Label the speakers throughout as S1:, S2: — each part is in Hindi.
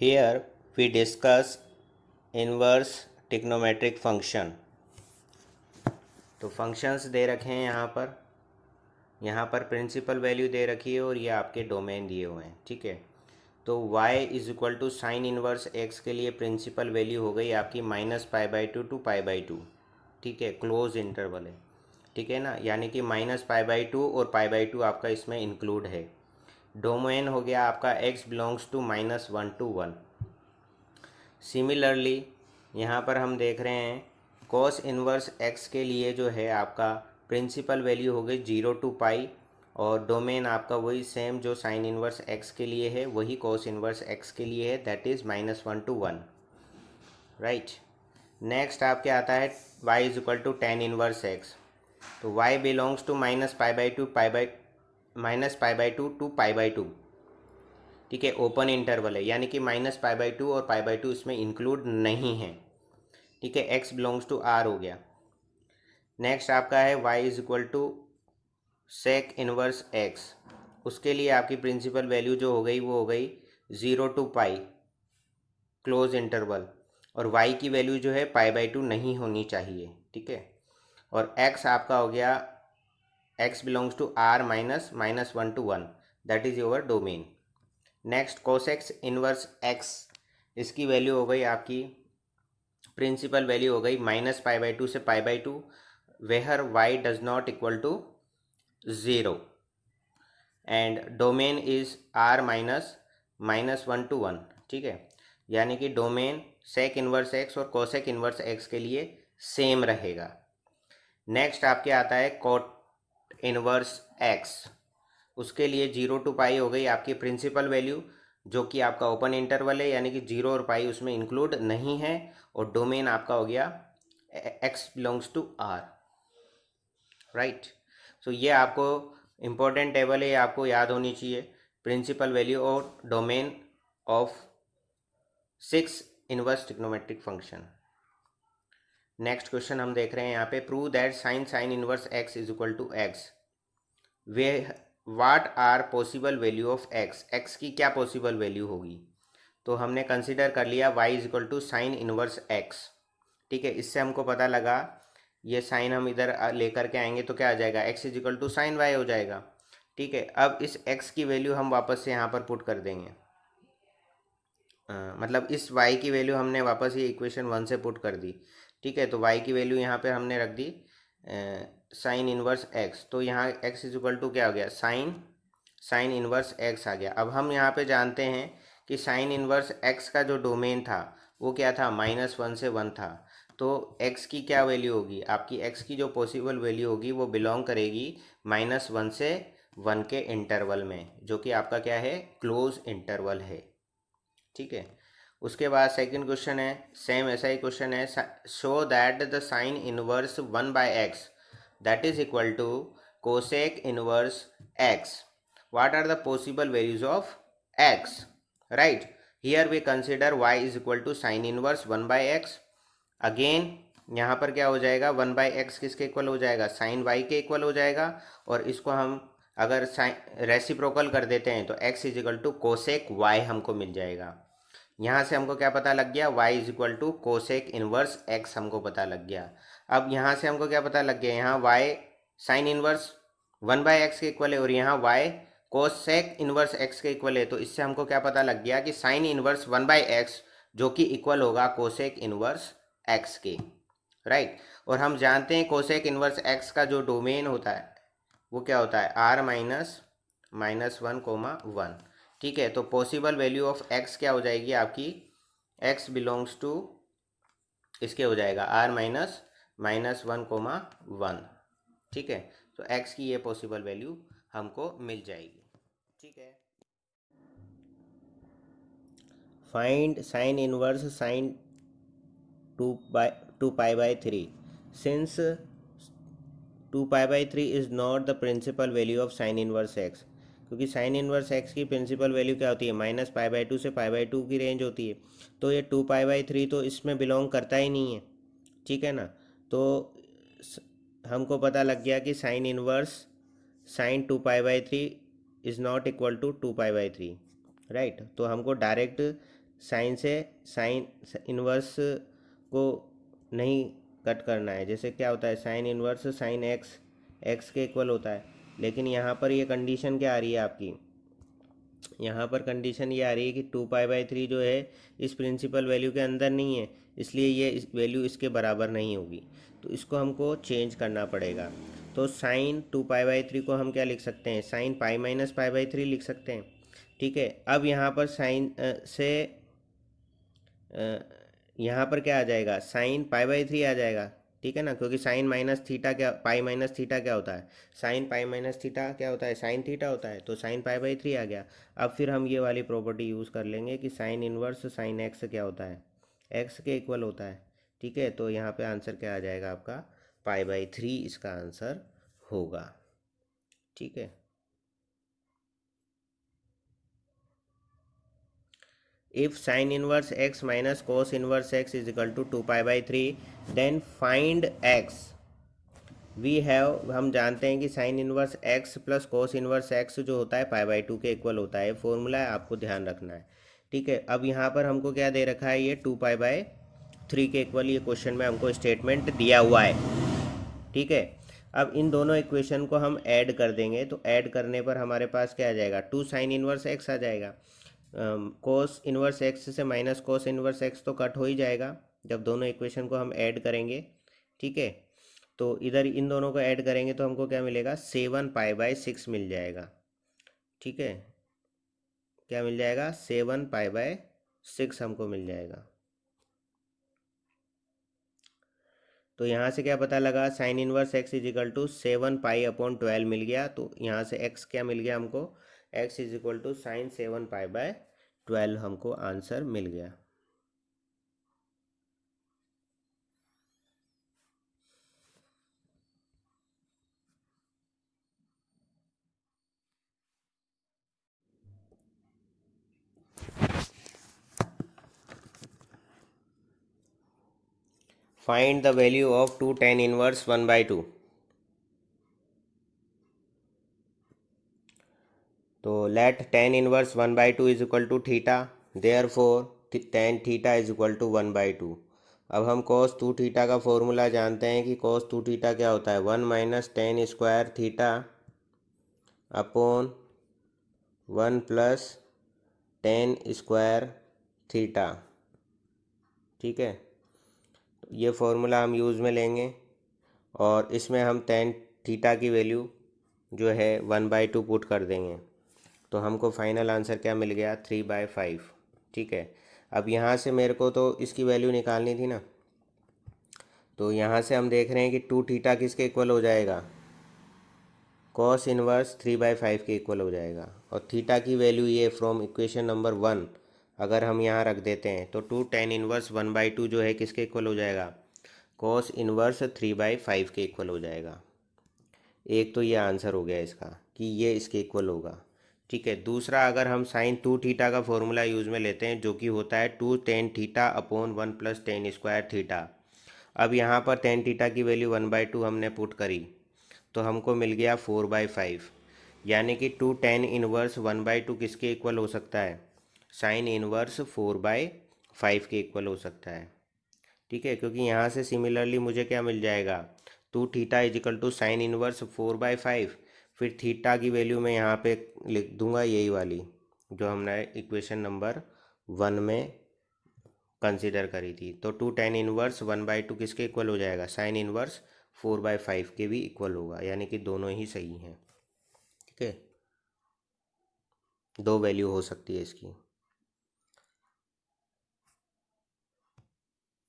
S1: Here we discuss inverse trigonometric function। तो फंक्शंस दे रखे हैं यहाँ पर प्रिंसिपल वैल्यू दे रखी है और ये आपके डोमेन दिए हुए हैं। ठीक है, तो y is equal to sine inverse x के लिए प्रिंसिपल वैल्यू हो गई आपकी -π/2 टू π/2। ठीक है, क्लोज इंटरवल है। ठीक है ना, यानी कि -π/2 और π/2 आपका इसमें इंक्लूड है। डोमेन हो गया आपका x belongs to -1 to 1। Similarly यहाँ पर हम देख रहे हैं कॉस इनवर्स x के लिए जो है आपका प्रिंसिपल वैल्यू हो गई 0 to π और डोमेन आपका वही सेम जो साइन इनवर्स x के लिए है वही कॉस इनवर्स x के लिए है, that is -1 to 1। Right, next आपके आता है y is equal to tan inverse x। तो y बिलोंग्स टू -π/2 टू π/2। ठीक है, ओपन इंटरवल है, यानी कि -π/2 और π/2 इसमें इंक्लूड नहीं है। ठीक है, x बिलोंग्स टू r हो गया। नेक्स्ट आपका है y is equal to sec inverse x। उसके लिए आपकी प्रिंसिपल वैल्यू जो हो गई वो हो गई 0 to π क्लोज इंटरवल, और y की वैल्यू जो है π/2 नहीं होनी चाहिए। ठीक है, और x आपका हो गया x belongs to r -1 to 1, that is your domain. Next cosec inverse x, इसकी वैल्यू हो गई आपकी प्रिंसिपल वैल्यू हो गई -π/2 से π/2 where y does not equal to 0 and domain is r -1 to 1। ठीक है, यानी कि डोमेन सेक इनवर्स x और कोसेक इनवर्स x के लिए सेम रहेगा। नेक्स्ट आपके आता है कोट इनवर्स x। उसके लिए 0 to π हो गई आपकी प्रिंसिपल वैल्यू, जो कि आपका ओपन इंटरवल है, यानी कि 0 और π उसमें इंक्लूड नहीं है, और डोमेन आपका हो गया x belongs to r। Right, so ये आपको इम्पोर्टेंट टेबल है, ये आपको याद होनी चाहिए, प्रिंसिपल वैल्यू और domain of 6 inverse trigonometric function. Next question हम देख रहे हैं यहाँ पे, prove that sine inverse x is equal to x। वे what are possible value of x की क्या पॉसिबल वैल्यू होगी। तो हमने कंसिडर कर लिया y is equal to sine inverse x। ठीक है, इससे हमको पता लगा ये साइन हम इधर लेकर के आएंगे तो क्या आ जाएगा, x is equal to sine y हो जाएगा। ठीक है, अब इस x की वैल्यू हम वापस से यहाँ पर पुट कर देंगे, मतलब इस y की वैल्यू हमने वापस ये इक्वेशन 1 से पुट कर दी। ठीक है, तो y की वैल्यू यहाँ पे हमने रख दी साइन इनवर्स x, तो यहाँ x इज इक्वल टू क्या हो गया, साइन इनवर्स x आ गया। अब हम यहाँ पे जानते हैं कि साइन इनवर्स x का जो डोमेन था वो क्या था, -1 से 1 था। तो x की क्या वैल्यू होगी, आपकी x की जो पॉसिबल वैल्यू होगी वो बिलोंग करेगी -1 से 1 के इंटरवल में, जो कि आपका क्या है, क्लोज इंटरवल है। ठीक है, उसके बाद सेकंड क्वेश्चन है, सेम ऐसा ही क्वेश्चन है, show that the sine inverse 1/x that is equal to cosec inverse x। What are the possible values of x। Right, here we consider y is equal to sine inverse 1/x। Again यहाँ पर क्या हो जाएगा, 1/x किसके इक्वल हो जाएगा, साइन y के इक्वल हो जाएगा, और इसको हम अगर साइन रेसिप्रोकल कर देते हैं तो x is equal to cosec y हमको मिल जाएगा। यहाँ से हमको क्या पता लग गया, y is equal to cosec inverse x हमको पता लग गया। अब यहाँ से हमको क्या पता लग गया, यहाँ y साइन इनवर्स 1/x के इक्वल है और यहाँ y कोसेक इनवर्स x के इक्वल है। तो इससे हमको क्या पता लग गया कि साइन इनवर्स 1/x जो कि इक्वल होगा कोसेक इनवर्स x के। राइट, और हम जानते हैं कोसेक इनवर्स x का जो डोमेन होता है वो क्या होता है, r -1, 1। ठीक है, तो पॉसिबल वैल्यू ऑफ x क्या हो जाएगी आपकी, x बिलोंग्स टू इसके हो जाएगा r -1, 1। ठीक है, तो x की ये पॉसिबल वैल्यू हमको मिल जाएगी। ठीक है, find sine inverse sine 2π/3 since 2π/3 is not the principal value of sine inverse x। क्योंकि साइन इनवर्स x की प्रिंसिपल वैल्यू क्या होती है, -π/2 से π/2 की रेंज होती है, तो ये 2π/3 तो इसमें बिलोंग करता ही नहीं है। ठीक है ना, तो हमको पता लग गया कि sine inverse sine 2π/3 is not equal to 2π/3। Right, तो हमको डायरेक्ट साइन से साइन इन्वर्स को नहीं कट करना है। जैसे क्या होता है, sine inverse sine x x के इक्वल होता है, लेकिन यहाँ पर ये कंडीशन क्या आ रही है आपकी, यहाँ पर कंडीशन ये आ रही है कि 2π/3 जो है इस प्रिंसिपल वैल्यू के अंदर नहीं है, इसलिए ये इस वैल्यू इसके बराबर नहीं होगी, तो इसको हमको चेंज करना पड़ेगा। तो साइन 2π/3 को हम क्या लिख सकते हैं, साइन पाई माइनस π/3 लिख सकते हैं। ठीक है, अब यहाँ पर साइन से यहाँ पर क्या आ जाएगा, साइन π/3 आ जाएगा। ठीक है ना, क्योंकि साइन माइनस थीटा क्या, पाई माइनस थीटा क्या होता है, साइन पाई माइनस थीटा क्या होता है, साइन थीटा होता है, तो साइन π/3 आ गया। अब फिर हम ये वाली प्रॉपर्टी यूज़ कर लेंगे कि साइन इनवर्स साइन एक्स क्या होता है, एक्स के इक्वल होता है। ठीक है, तो यहाँ पे आंसर क्या आ जाएगा आपका, π/3 इसका आंसर होगा। ठीक है, if sin inverse x minus cos inverse x is equal to 2π/3 then find x। We have, हम जानते हैं कि sine inverse x plus cos inverse x जो होता है π/2 के इक्वल होता है, फॉर्मूला है, आपको ध्यान रखना है। ठीक है, अब यहाँ पर हमको क्या दे रखा है, ये 2π/3 के इक्वल ये क्वेश्चन में हमको स्टेटमेंट दिया हुआ है। ठीक है, अब इन दोनों इक्वेशन को हम ऐड कर देंगे, तो ऐड करने पर हमारे पास क्या आ जाएगा, 2 साइन इनवर्स एक्स आ जाएगा। कोस इनवर्स एक्स से माइनस कोस इनवर्स एक्स तो कट हो ही जाएगा जब दोनों इक्वेशन को हम ऐड करेंगे। ठीक है, तो इधर इन दोनों को ऐड करेंगे तो हमको क्या मिलेगा, 7π/6 मिल जाएगा। ठीक है, क्या मिल जाएगा, 7π/6 हमको मिल जाएगा। तो यहाँ से क्या पता लगा, sine inverse x is equal to 7π/12 मिल गया, तो यहाँ से एक्स क्या मिल गया हमको, x is equal to sine 7π/12 हमको आंसर मिल गया। Find the value of 2 tan inverse 1/2। तो let tan inverse 1/2 is equal to theta, therefore tan theta is equal to 1/2। अब हम cos 2 थीटा का फॉर्मूला जानते हैं कि cos 2 थीटा क्या होता है, 1 minus tan square theta upon 1 plus tan square theta. ठीक है, ये फॉर्मूला हम यूज़ में लेंगे और इसमें हम tan थीटा की वैल्यू जो है 1/2 पुट कर देंगे, तो हमको फाइनल आंसर क्या मिल गया, 3/5। ठीक है, अब यहाँ से मेरे को तो इसकी वैल्यू निकालनी थी ना, तो यहाँ से हम देख रहे हैं कि 2 थीटा किसके इक्वल हो जाएगा, कॉस इनवर्स 3/5 के इक्वल हो जाएगा। और थीटा की वैल्यू ये फ्रॉम इक्वेशन नंबर 1 अगर हम यहाँ रख देते हैं तो 2 tan इनवर्स 1/2 जो है किसके इक्वल हो जाएगा, कॉस इनवर्स 3/5 के इक्वल हो जाएगा। एक तो ये आंसर हो गया इसका कि ये इसके इक्वल होगा। ठीक है, दूसरा अगर हम साइन 2 थीटा का फॉर्मूला यूज़ में लेते हैं जो कि होता है 2 tan theta upon 1 plus tan square theta. अब यहाँ पर tan थीटा की वैल्यू 1/2 हमने पुट करी तो हमको मिल गया 4/5, यानी कि 2 tan इनवर्स 1/2 किसके इक्वल हो सकता है, साइन इनवर्स 4/5 के इक्वल हो सकता है। ठीक है, क्योंकि यहाँ से सिमिलरली मुझे क्या मिल जाएगा, 2 theta is equal to sine inverse 4/5, फिर थीटा की वैल्यू मैं यहाँ पे लिख दूंगा यही वाली जो हमने इक्वेशन नंबर 1 में कंसीडर करी थी। तो 2 tan इनवर्स 1/2 किसके इक्वल हो जाएगा, साइन इनवर्स 4/5 के भी इक्वल होगा, यानी कि दोनों ही सही हैं। ठीक है, दो वैल्यू हो सकती है इसकी।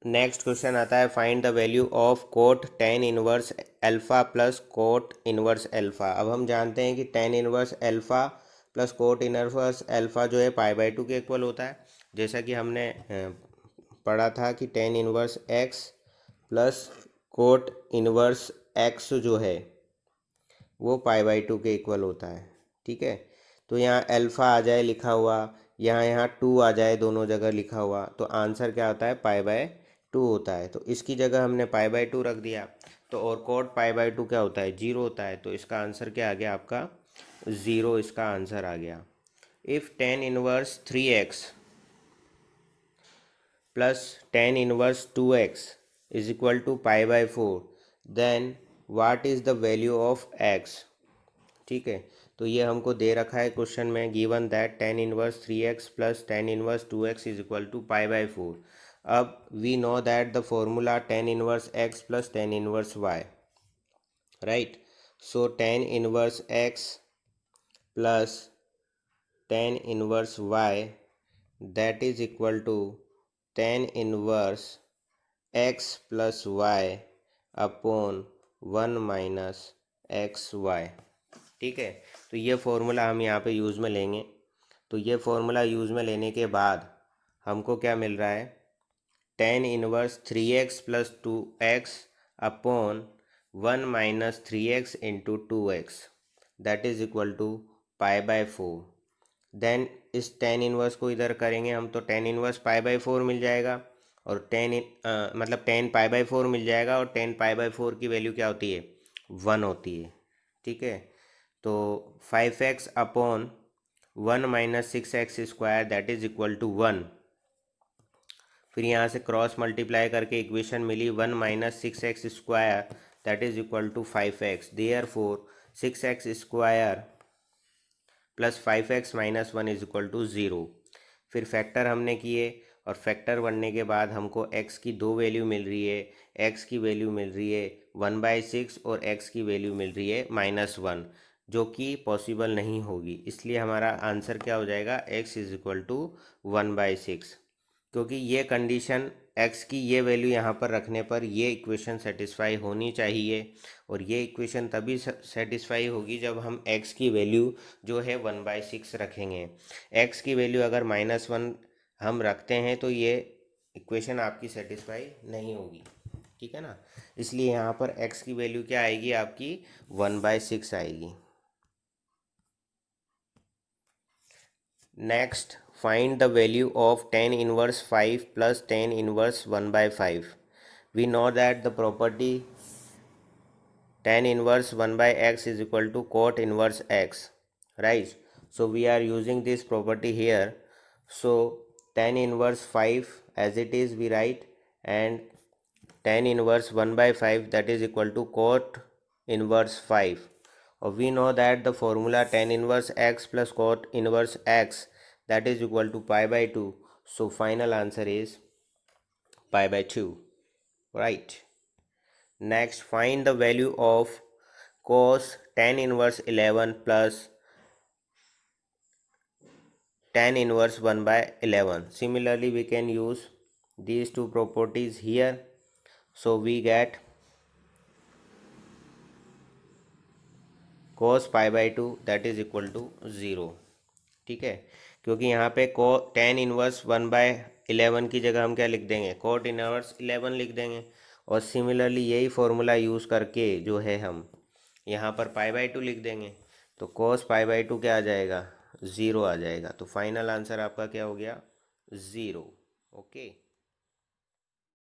S1: नेक्स्ट क्वेश्चन आता है, find the value of cot tan inverse alpha plus cot inverse alpha. अब हम जानते हैं कि tan inverse alpha plus cot inverse alpha जो है π/2 के इक्वल होता है, जैसा कि हमने पढ़ा था कि tan inverse x plus cot inverse x जो है वो π/2 के इक्वल होता है। ठीक है, तो यहाँ अल्फ़ा आ जाए लिखा हुआ, यहाँ 2 आ जाए दोनों जगह लिखा हुआ, तो आंसर क्या होता है, π/2 होता है। तो इसकी जगह हमने π/2 रख दिया, तो और कोट π/2 क्या होता है, 0 होता है, तो इसका आंसर क्या आ गया आपका, 0 इसका आंसर आ गया। If tan inverse 3x plus tan inverse 2x is equal to pi by 4, then what is the value of x। ठीक है, तो ये हमको दे रखा है क्वेश्चन में, given that tan inverse 3x plus tan inverse 2x is equal to pi by 4। अब we know that the formula tan inverse x plus tan inverse y, right. So tan inverse x plus tan inverse y that is equal to tan inverse x plus y upon 1 minus x y. ठीक है, तो ये फॉर्मूला हम यहाँ पे यूज़ में लेंगे। तो ये फॉर्मूला यूज़ में लेने के बाद हमको क्या मिल रहा है, tan inverse 3x plus 2x upon 1 minus 3x into 2x that is equal to pi by 4। Then इस टेन इनवर्स को इधर करेंगे हम तो टेन इनवर्स पाई बाय 4 मिल जाएगा, और मतलब टेन पाई बाय 4 मिल जाएगा, और टेन पाई बाय 4 की वैल्यू क्या होती है, 1 होती है। ठीक है, तो 5x upon 1 minus 6x square that is equal to 1। फिर यहाँ से क्रॉस मल्टीप्लाई करके इक्वेशन मिली 1 minus 6x square that is equal to 5x। Therefore 6x square plus 5x minus 1 is equal to 0। फिर फैक्टर हमने किए, और फैक्टर बनने के बाद हमको x की दो वैल्यू मिल रही है। x की वैल्यू मिल रही है 1/6 और x की वैल्यू मिल रही है -1, जो कि पॉसिबल नहीं होगी। इसलिए हमारा आंसर क्या हो जाएगा, x इज इक्वल टू 1/6, क्योंकि ये कंडीशन x की ये वैल्यू यहाँ पर रखने पर ये इक्वेशन सेटिस्फाई होनी चाहिए, और ये इक्वेशन तभी सेटिस्फाई होगी जब हम x की वैल्यू जो है 1/6 रखेंगे। x की वैल्यू अगर -1 हम रखते हैं तो ये इक्वेशन आपकी सेटिस्फाई नहीं होगी। ठीक है ना, इसलिए यहाँ पर x की वैल्यू क्या आएगी, आपकी 1/6 आएगी। Next, find the value of tan inverse 5 plus tan inverse 1/5. We know that the property tan inverse 1/x is equal to cot inverse x, right? So we are using this property here. So tan inverse 5 as it is we write, and tan inverse 1/5 that is equal to cot inverse 5. Or we know that the formula tan inverse x plus cot inverse x that is equal to pi by 2. So final answer is pi by 2, right? Next, find the value of cos tan inverse 11 plus tan inverse 1 by 11. Similarly, we can use these two properties here. So we get cos pi by 2 that is equal to 0। ठीक है, क्योंकि यहाँ पे को टेन इनवर्स 1/11 की जगह हम क्या लिख देंगे, कोट इनवर्स 11 लिख देंगे। और सिमिलरली यही फॉर्मूला यूज़ करके जो है हम यहाँ पर पाई बाय 2 लिख देंगे, तो कोस पाई बाय 2 क्या आ जाएगा, 0 आ जाएगा। तो फाइनल आंसर आपका क्या हो गया, 0। ओके।